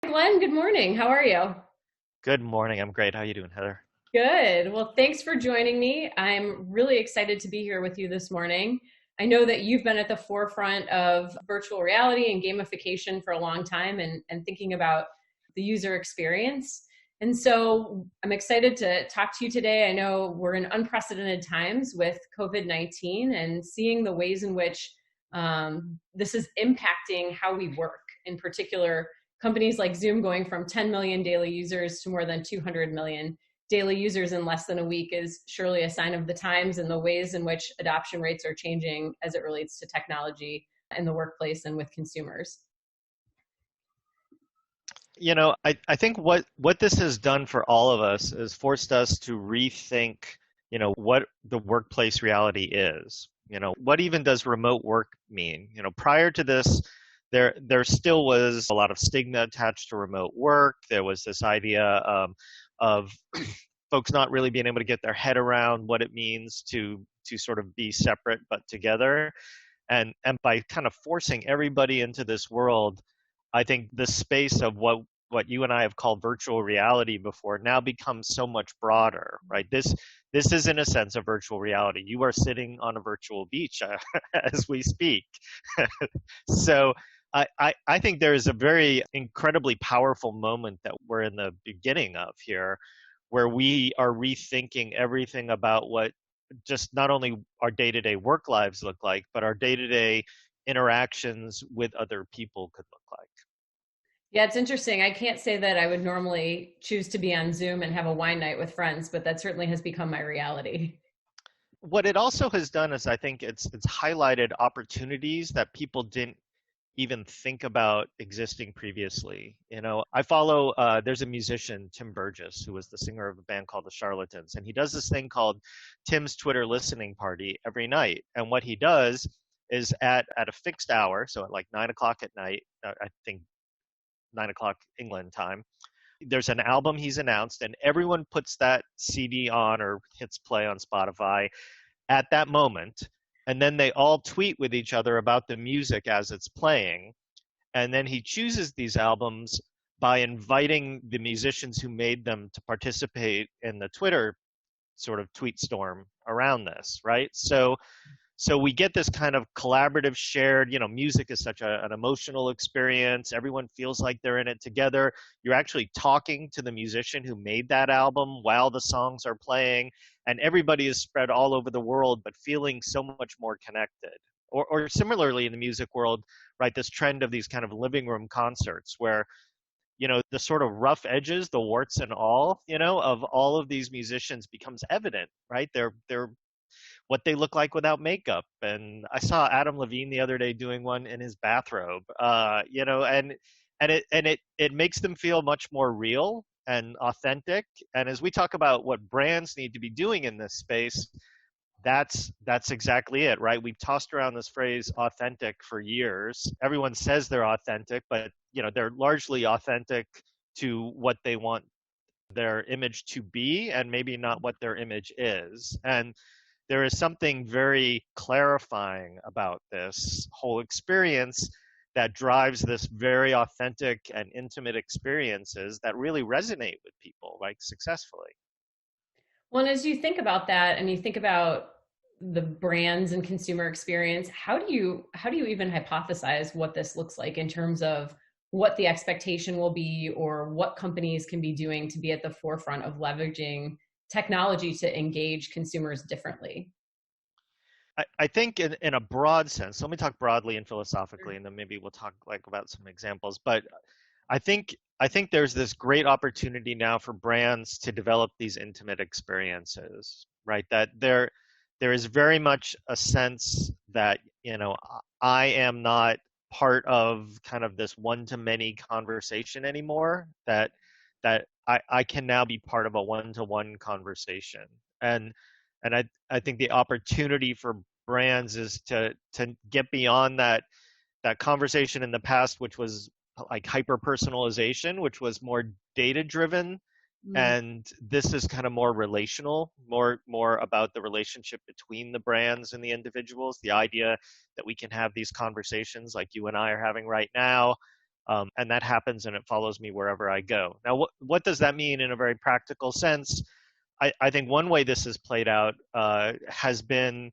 Glenn, good morning. How are you? Good morning. I'm great. How you doing, Heather? Good. Well, thanks for joining me. I'm really excited to be here with you this morning. I know that you've been at the forefront of virtual reality and gamification for a long time and thinking about the user experience. And so I'm excited to talk to you today. I know we're in unprecedented times with COVID-19 and seeing the ways in which this is impacting how we work, in particular, companies like Zoom going from 10 million daily users to more than 200 million daily users in less than a week is surely a sign of the times and the ways in which adoption rates are changing as it relates to technology in the workplace and with consumers. I think what this has done for all of us is forced us to rethink, what the workplace reality is. What even does remote work mean? Prior to this, there still was a lot of stigma attached to remote work. There was this idea of folks not really being able to get their head around what it means to sort of be separate but together. And by kind of forcing everybody into this world, I think the space of what you and I have called virtual reality before now becomes so much broader, right? This is in a sense a virtual reality. You are sitting on a virtual beach as we speak. So I think there is a very incredibly powerful moment that we're in the beginning of here, where we are rethinking everything about what just not only our day-to-day work lives look like, but our day-to-day interactions with other people could look like. Yeah, it's interesting. I can't say that I would normally choose to be on Zoom and have a wine night with friends, but that certainly has become my reality. What it also has done is I think it's highlighted opportunities that people didn't even think about existing previously. I follow there's a musician, Tim Burgess, who was the singer of a band called the Charlatans, and he does this thing called Tim's Twitter listening party every night. And what he does is at a fixed hour, so at like 9 o'clock at night, I think 9 o'clock England time, there's an album he's announced, and everyone puts that CD on or hits play on Spotify at that moment. And then they all tweet with each other about the music as it's playing. And then he chooses these albums by inviting the musicians who made them to participate in the Twitter sort of tweet storm around this, right? So we get this kind of collaborative shared, music is such an emotional experience. Everyone feels like they're in it together. You're actually talking to the musician who made that album while the songs are playing, and everybody is spread all over the world but feeling so much more connected. Or similarly in the music world, right, this trend of these kind of living room concerts where the sort of rough edges, the warts and all, of all of these musicians becomes evident, right? They're what they look like without makeup. And I saw Adam Levine the other day doing one in his bathrobe, and it makes them feel much more real and authentic. And as we talk about what brands need to be doing in this space, that's exactly it, right? We've tossed around this phrase authentic for years. Everyone says they're authentic, but they're largely authentic to what they want their image to be and maybe not what their image is. And there is something very clarifying about this whole experience that drives this very authentic and intimate experiences that really resonate with people, like successfully. Well, and as you think about that and you think about the brands and consumer experience, how do you even hypothesize what this looks like in terms of what the expectation will be or what companies can be doing to be at the forefront of leveraging technology to engage consumers differently? I think in a broad sense, let me talk broadly and philosophically, and then maybe we'll talk like about some examples. But I think there's this great opportunity now for brands to develop these intimate experiences, right? That there is very much a sense that, I am not part of kind of this one-to-many conversation anymore, that I can now be part of a one-to-one conversation. And I think the opportunity for brands is to get beyond that conversation in the past, which was like hyper personalization, which was more data driven, Mm. and this is kind of more relational, more about the relationship between the brands and the individuals. The idea that we can have these conversations like you and I are having right now, And that happens and it follows me wherever I go. Now, what does that mean in a very practical sense? I think one way this has played out has been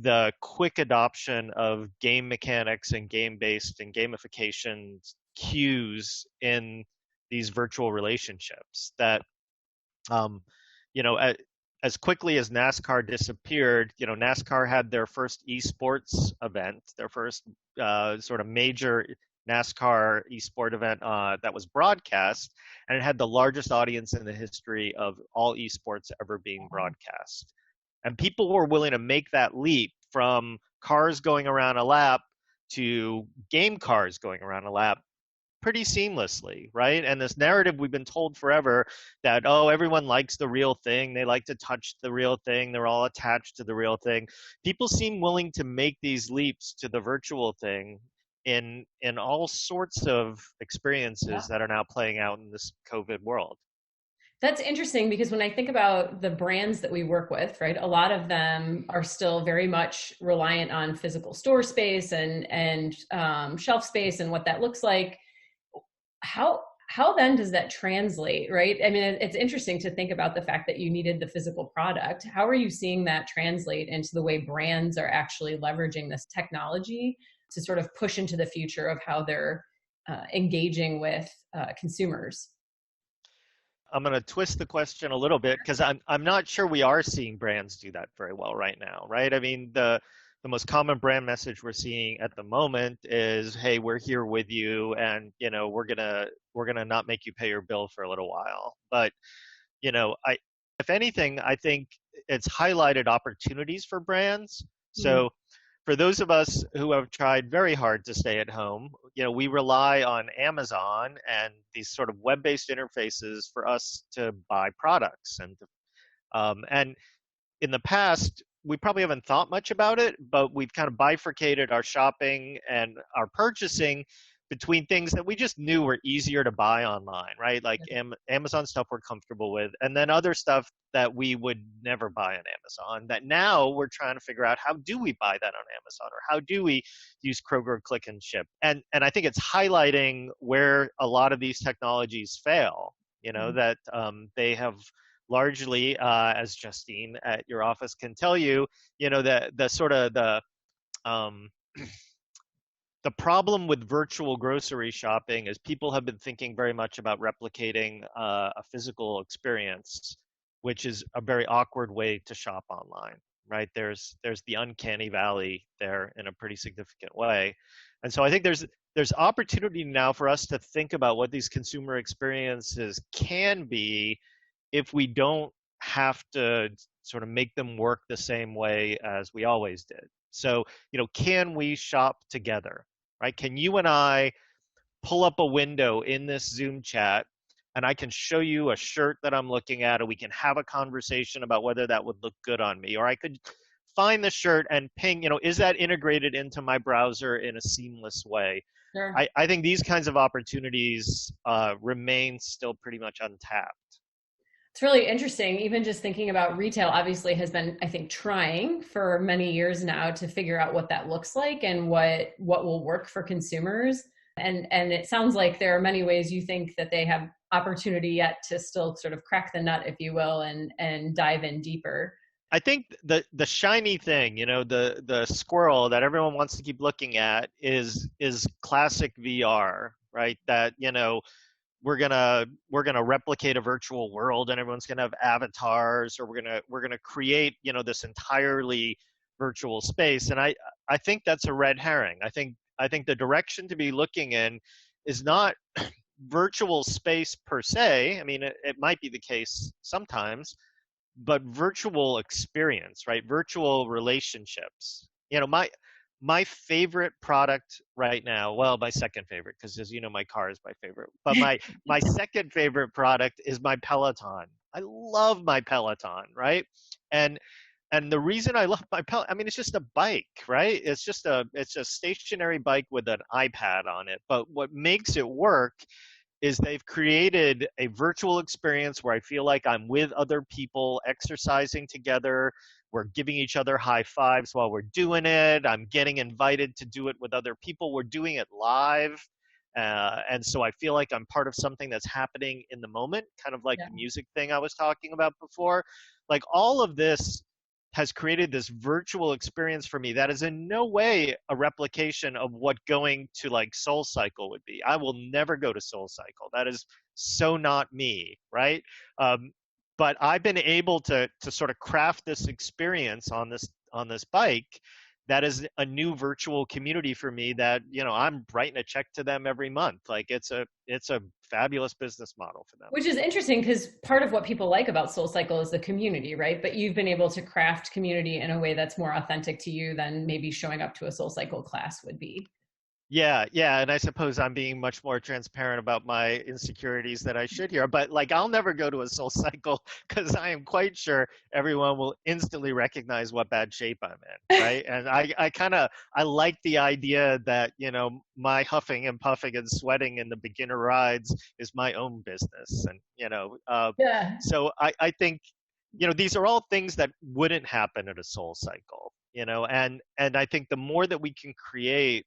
the quick adoption of game mechanics and game-based and gamification cues in these virtual relationships that um, you know, as quickly as NASCAR disappeared, NASCAR had their first esports event, their first sort of major NASCAR esport event that was broadcast, and it had the largest audience in the history of all esports ever being broadcast. And people were willing to make that leap from cars going around a lap to game cars going around a lap pretty seamlessly, right? And this narrative we've been told forever that, oh, everyone likes the real thing. They like to touch the real thing. They're all attached to the real thing. People seem willing to make these leaps to the virtual thing in all sorts of experiences that are now playing out in this COVID world. That's interesting because when I think about the brands that we work with, right, a lot of them are still very much reliant on physical store space and shelf space and what that looks like. How then does that translate, right? I mean, it's interesting to think about the fact that you needed the physical product. How are you seeing that translate into the way brands are actually leveraging this technology to sort of push into the future of how they're engaging with consumers? I'm going to twist the question a little bit because I'm not sure we are seeing brands do that very well right now, right? I mean, the most common brand message we're seeing at the moment is, "Hey, we're here with you, and we're gonna not make you pay your bill for a little while." But I if anything, I think it's highlighted opportunities for brands. Mhm. So for those of us who have tried very hard to stay at home, we rely on Amazon and these sort of web-based interfaces for us to buy products and in the past, we probably haven't thought much about it, but we've kind of bifurcated our shopping and our purchasing between things that we just knew were easier to buy online, right? Like Amazon stuff we're comfortable with, and then other stuff that we would never buy on Amazon that now we're trying to figure out how do we buy that on Amazon or how do we use Kroger Click and Ship. And I think it's highlighting where a lot of these technologies fail, that they have largely, as Justine at your office can tell you, the sort of um, the problem with virtual grocery shopping is people have been thinking very much about replicating a physical experience, which is a very awkward way to shop online, right? There's the uncanny valley there in a pretty significant way, and so I think there's opportunity now for us to think about what these consumer experiences can be if we don't have to sort of make them work the same way as we always did. So, can we shop together, right? Can you and I pull up a window in this Zoom chat and I can show you a shirt that I'm looking at and we can have a conversation about whether that would look good on me? Or I could find the shirt and ping, is that integrated into my browser in a seamless way? Sure. I think these kinds of opportunities remain still pretty much untapped. It's really interesting. Even just thinking about retail, obviously, has been, I think, trying for many years now to figure out what that looks like and what will work for consumers. And it sounds like there are many ways you think that they have opportunity yet to still sort of crack the nut, if you will, and dive in deeper. I think the shiny thing, the squirrel that everyone wants to keep looking at is classic VR, right? That we're gonna replicate a virtual world and everyone's gonna have avatars, or we're gonna create this entirely virtual space. And I think that's a red herring. I think the direction to be looking in is not virtual space per se. I mean, it might be the case sometimes, but virtual experience, right? Virtual relationships. My favorite product right now, well, my second favorite, because as you know, my car is my favorite, but my second favorite product is my Peloton. I love my Peloton, right? And and the reason I love my Peloton, I mean, it's just a bike, right? It's a stationary bike with an iPad on it. But what makes it work is they've created a virtual experience where I feel like I'm with other people exercising together. We're giving each other high fives while we're doing it. I'm getting invited to do it with other people. We're doing it live. And so I feel like I'm part of something that's happening in the moment, kind of like Yeah. the music thing I was talking about before. Like all of this has created this virtual experience for me that is in no way a replication of what going to like Soul Cycle would be. I will never go to Soul Cycle. That is so not me, right? Um, but I've been able to sort of craft this experience on this bike that is a new virtual community for me that, I'm writing a check to them every month. Like it's a fabulous business model for them. Which is interesting because part of what people like about Soul Cycle is the community, right? But you've been able to craft community in a way that's more authentic to you than maybe showing up to a Soul Cycle class would be. Yeah, yeah, and I suppose I'm being much more transparent about my insecurities than I should here. But like, I'll never go to a Soul Cycle because I am quite sure everyone will instantly recognize what bad shape I'm in, right? And I like the idea that my huffing and puffing and sweating in the beginner rides is my own business, and Yeah. so I think these are all things that wouldn't happen at a Soul Cycle, and I think the more that we can create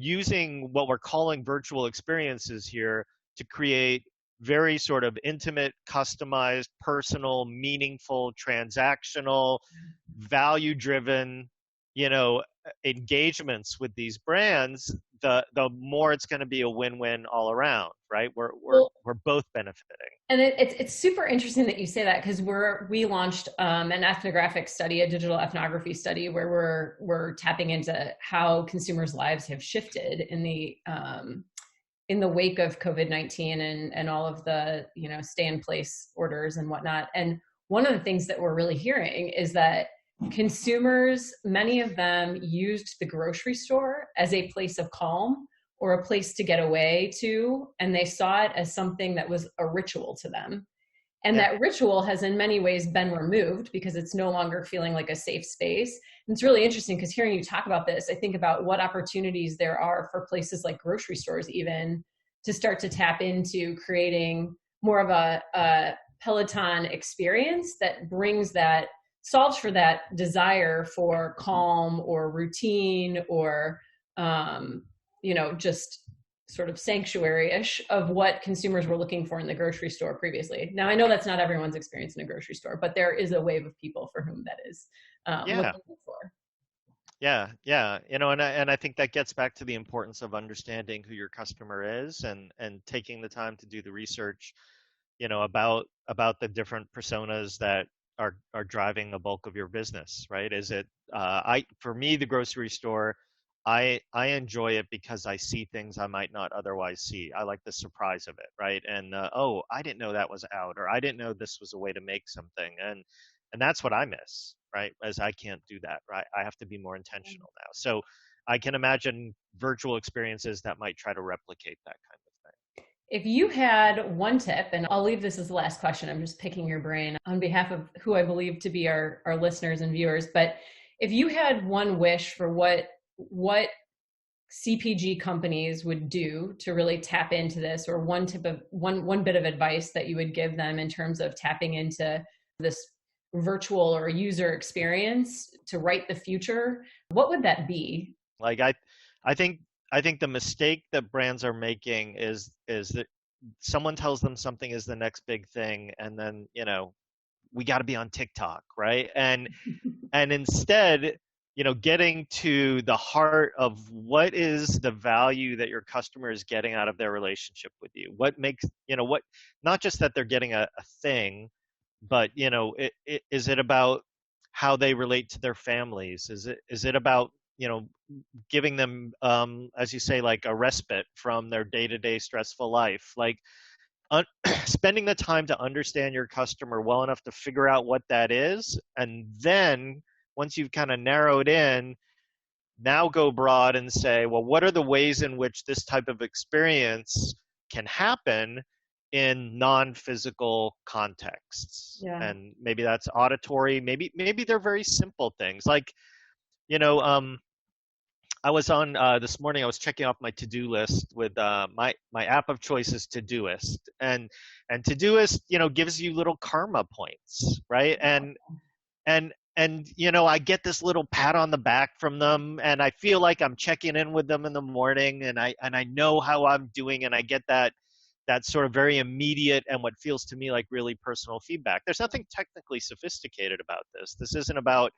using what we're calling virtual experiences here to create very sort of intimate, customized, personal, meaningful, transactional, value driven, you know, engagements with these brands, the more it's going to be a win-win all around, right? Well, We're both benefiting. and it's super interesting that you say that because we launched an ethnographic study, a digital ethnography study, where we're tapping into how consumers' lives have shifted in the wake of COVID-19 and all of the stay in place orders and whatnot. And one of the things that we're really hearing is that consumers, many of them, used the grocery store as a place of calm or a place to get away to, and they saw it as something that was a ritual to them. And Yeah. that ritual has in many ways been removed because it's no longer feeling like a safe space. And it's really interesting because hearing you talk about this, I think about what opportunities there are for places like grocery stores even to start to tap into creating more of a Peloton experience that brings that, solves for that desire for calm or routine or just sort of sanctuary-ish of what consumers were looking for in the grocery store previously. Now, I know that's not everyone's experience in a grocery store, but there is a wave of people for whom that is what Yeah. they look for. Yeah, yeah, and I think that gets back to the importance of understanding who your customer is and taking the time to do the research, about the different personas that are driving the bulk of your business, right? Is it I for me the grocery store, I enjoy it because I see things I might not otherwise see. I like the surprise of it, right? And oh, I didn't know that was out, or I didn't know this was a way to make something, and that's what I miss, right? As I can't do that, right? I have to be more intentional now. So I can imagine virtual experiences that might try to replicate that kind of thing. If you had one tip, and I'll leave this as the last question, I'm just picking your brain on behalf of who I believe to be our listeners and viewers, but if you had one wish for what CPG companies would do to really tap into this, or one bit of advice that you would give them in terms of tapping into this virtual or user experience to write the future, what would that be? Like I think I think the mistake that brands are making is that someone tells them something is the next big thing, and then we got to be on TikTok, right? And instead, getting to the heart of what is the value that your customer is getting out of their relationship with you. What makes, what, not just that they're getting a thing, but, is it about how they relate to their families? Is it about, giving them, as you say, like a respite from their day-to-day stressful life? Like, spending the time to understand your customer well enough to figure out what that is, and then once you've kind of narrowed in, now go broad and say, well, what are the ways in which this type of experience can happen in non-physical contexts? Yeah. And maybe that's auditory, maybe they're very simple things like, you know um I was on this morning. I was checking off my to-do list with my app of choice is Todoist, and Todoist, gives you little karma points, right? And and I get this little pat on the back from them, and I feel like I'm checking in with them in the morning, and I know how I'm doing, and I get that sort of very immediate and what feels to me like really personal feedback. There's nothing technically sophisticated about this. This isn't about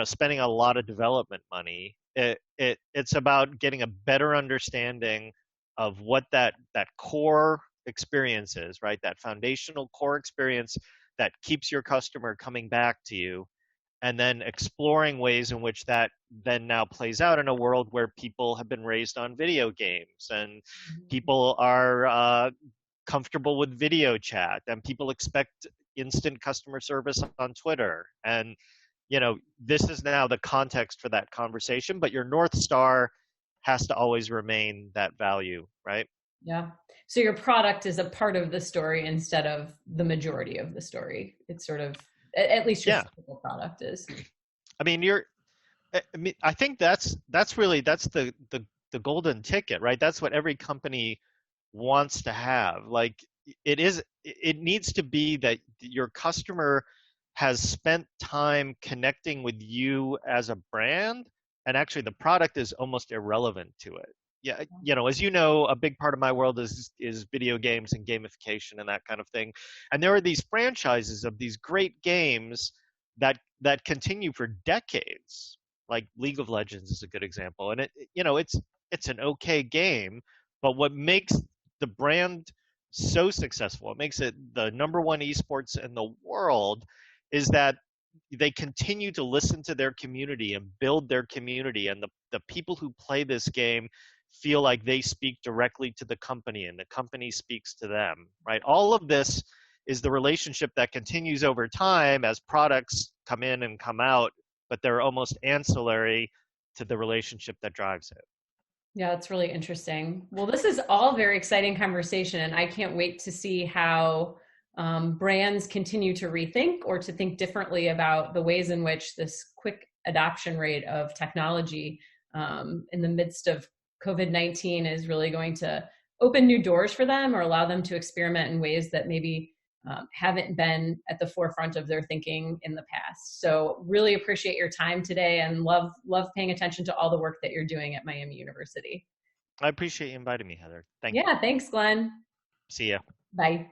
spending a lot of development money. It's about getting a better understanding of what that core experience is, right? That foundational core experience that keeps your customer coming back to you, and then exploring ways in which that then now plays out in a world where people have been raised on video games, and people are comfortable with video chat, and people expect instant customer service on Twitter. And this is now the context for that conversation, but your North Star has to always remain that value, right? Yeah. So your product is a part of the story instead of the majority of the story. It's sort of, at least your Yeah. physical product is. I mean, I think that's the golden ticket, right? That's what every company wants to have. Like, it needs to be that your customer has spent time connecting with you as a brand, and actually the product is almost irrelevant to it. Yeah, as you know, a big part of my world is video games and gamification and that kind of thing. And there are these franchises of these great games that continue for decades. Like League of Legends is a good example. And it's an okay game, but what makes the brand so successful, it makes it the number one esports in the world, is that they continue to listen to their community and build their community, and the people who play this game feel like they speak directly to the company and the company speaks to them, right? All of this is the relationship that continues over time as products come in and come out, but they're almost ancillary to the relationship that drives it. Yeah, it's really interesting. Well, this is all very exciting conversation, and I can't wait to see how brands continue to rethink or to think differently about the ways in which this quick adoption rate of technology in the midst of COVID-19 is really going to open new doors for them or allow them to experiment in ways that maybe haven't been at the forefront of their thinking in the past. So really appreciate your time today, and love paying attention to all the work that you're doing at Miami University. I appreciate you inviting me, Heather. Thank you. Yeah, thanks, Glenn. See ya. Bye.